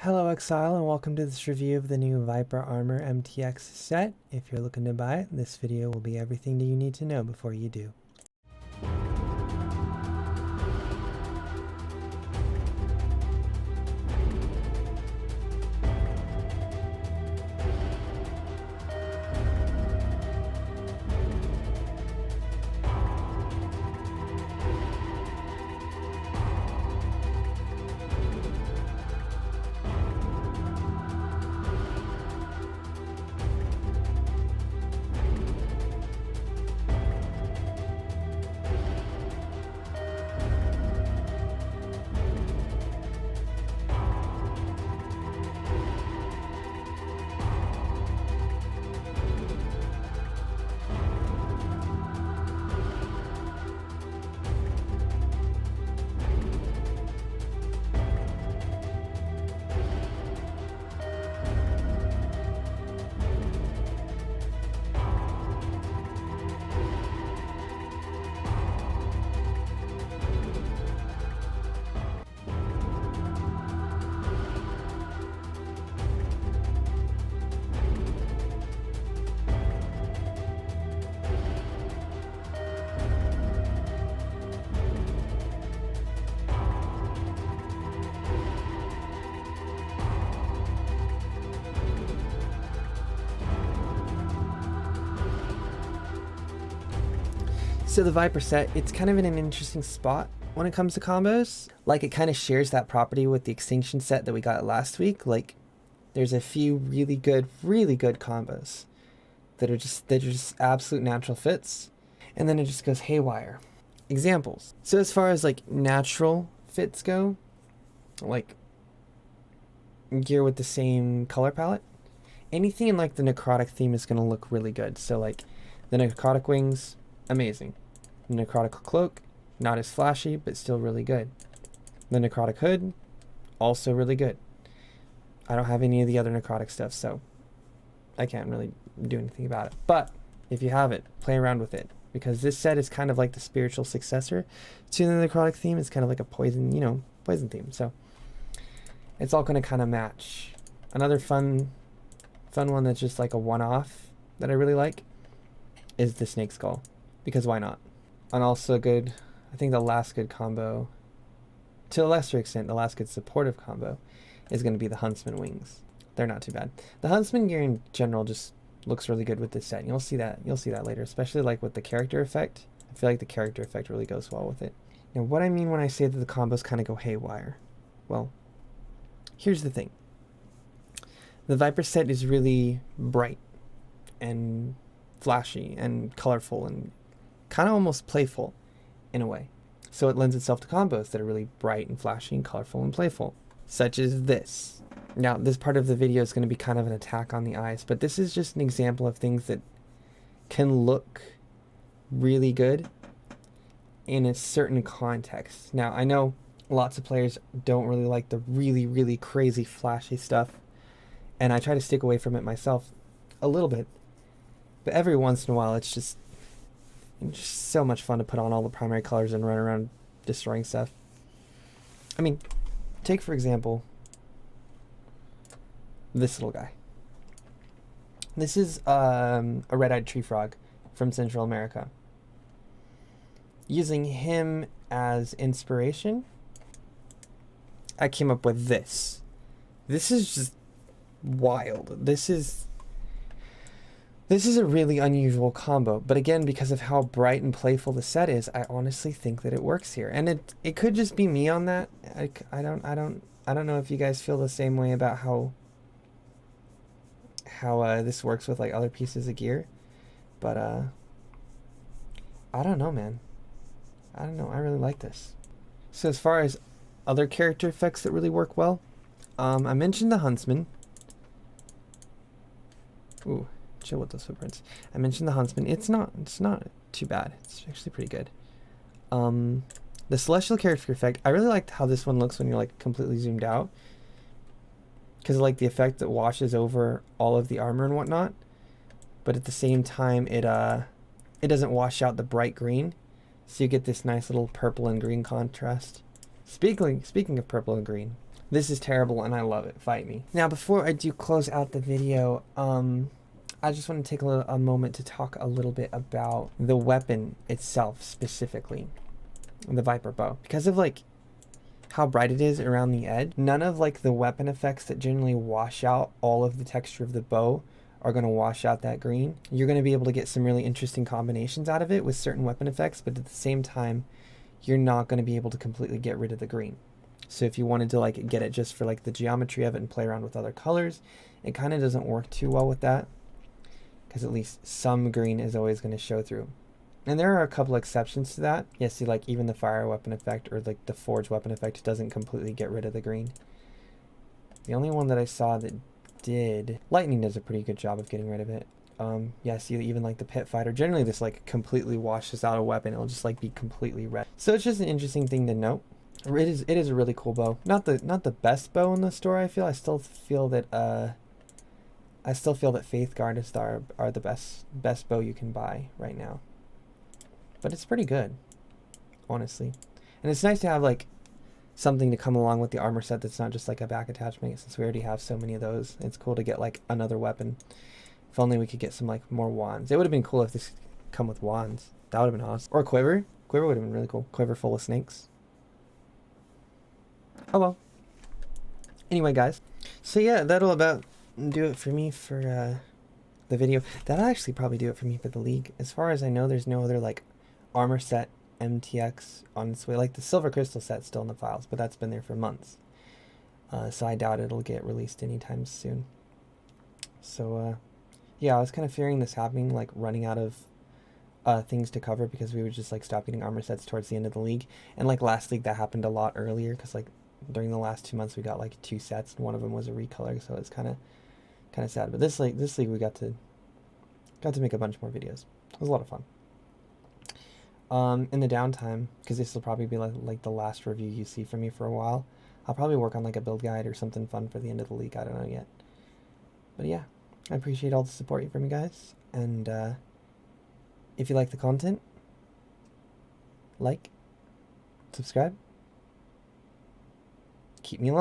Hello Exile and welcome to this review of the new Viper Armor MTX set. If you're looking to buy it, this video will be everything that you need to know before you do. So the Viper set, it's kind of in an interesting spot when it comes to combos. Like, it kind of shares that property with the Extinction set that we got last week. Like, there's a few really good combos that are just absolute natural fits, and then it just goes haywire. Examples. So as far as like natural fits go, like gear with the same color palette, anything in like the necrotic theme is going to look really good. So like the necrotic wings, amazing. The necrotic cloak, not as flashy, but still really good. The necrotic hood, also really good. I don't have any of the other necrotic stuff, so I can't really do anything about it. But if you have it, play around with it, because this set is kind of like the spiritual successor to the necrotic theme. It's kind of like a poison, poison theme. So it's all going to kind of match. Another fun one that's just like a one-off that I really like is the snake skull, because why not? And also good, I think the last good combo, to a lesser extent, the last good supportive combo is going to be the Huntsman wings. They're not too bad. The Huntsman gear in general just looks really good with this set. You'll see that later, especially like with the character effect. I feel like the character effect really goes well with it. Now, what I mean when I say that the combos kind of go haywire, well, here's the thing. The Viper set is really bright and flashy and colorful and kind of almost playful in a way. So it lends itself to combos that are really bright and flashy and colorful and playful, such as this. Now, this part of the video is going to be kind of an attack on the eyes, but this is just an example of things that can look really good in a certain context. Now, I know lots of players don't really like the really crazy flashy stuff, and I try to stick away from it myself a little bit, but every once in a while it's just so much fun to put on all the primary colors and run around destroying stuff. I mean, take for example this little guy. This is a red-eyed tree frog from Central America. Using him as inspiration, I came up with this. This is just wild. This is a really unusual combo, but again, because of how bright and playful the set is, I honestly think that it works here. And it could just be me on that. I don't know if you guys feel the same way about how this works with like other pieces of gear, but I don't know, man. I don't know. I really like this. So as far as other character effects that really work well, I mentioned the Huntsman. Ooh. Chill with those footprints. I mentioned the Huntsman. It's not too bad. It's actually pretty good. The Celestial character effect, I really liked how this one looks when you're like completely zoomed out, because like the effect that washes over all of the armor and whatnot, but at the same time it doesn't wash out the bright green, so you get this nice little purple and green contrast. Speaking of purple and green, This is terrible and I love it. Fight me. Now, before I do close out the video, I just want to take a moment to talk a little bit about the weapon itself specifically, the Viper bow. Because of like how bright it is around the edge, none of like the weapon effects that generally wash out all of the texture of the bow are going to wash out that green. You're going to be able to get some really interesting combinations out of it with certain weapon effects, but at the same time, you're not going to be able to completely get rid of the green. So if you wanted to like get it just for like the geometry of it and play around with other colors, it kind of doesn't work too well with that, because at least some green is always going to show through. And there are a couple exceptions to that. Yeah, see, like even the fire weapon effect or like the forge weapon effect doesn't completely get rid of the green. The only one that I saw that did, lightning does a pretty good job of getting rid of it. Yeah, see, even like the pit fighter, generally this like completely washes out a weapon. It'll just like be completely red. So it's just an interesting thing to note. It is a really cool bow. Not the best bow in the store, I feel. I still feel that Faith Guard are the best bow you can buy right now. But it's pretty good, honestly. And it's nice to have like something to come along with the armor set that's not just like a back attachment, since we already have so many of those. It's cool to get like another weapon. If only we could get some like more wands. It would have been cool if this come with wands. That would have been awesome. Or a quiver. Quiver would have been really cool. Quiver full of snakes. Oh well. Anyway, guys. So yeah, that'll about do it for me for the video. That'll actually probably do it for me for the league. As far as I know, there's no other like armor set MTX on its way. Like the silver crystal set's still in the files, but that's been there for months. So I doubt it'll get released anytime soon. So yeah, I was kind of fearing this happening, like running out of things to cover, because we would just like stop getting armor sets towards the end of the league. And like last league that happened a lot earlier, because like during the last 2 months we got like 2 sets and one of them was a recolor, so it's kind of sad. But this league we got to make a bunch more videos. It was a lot of fun. In the downtime, because this will probably be like the last review you see from me for a while, I'll probably work on like a build guide or something fun for the end of the league. I don't know yet. But yeah, I appreciate all the support from you guys. And if you like the content, like, subscribe, keep me alive.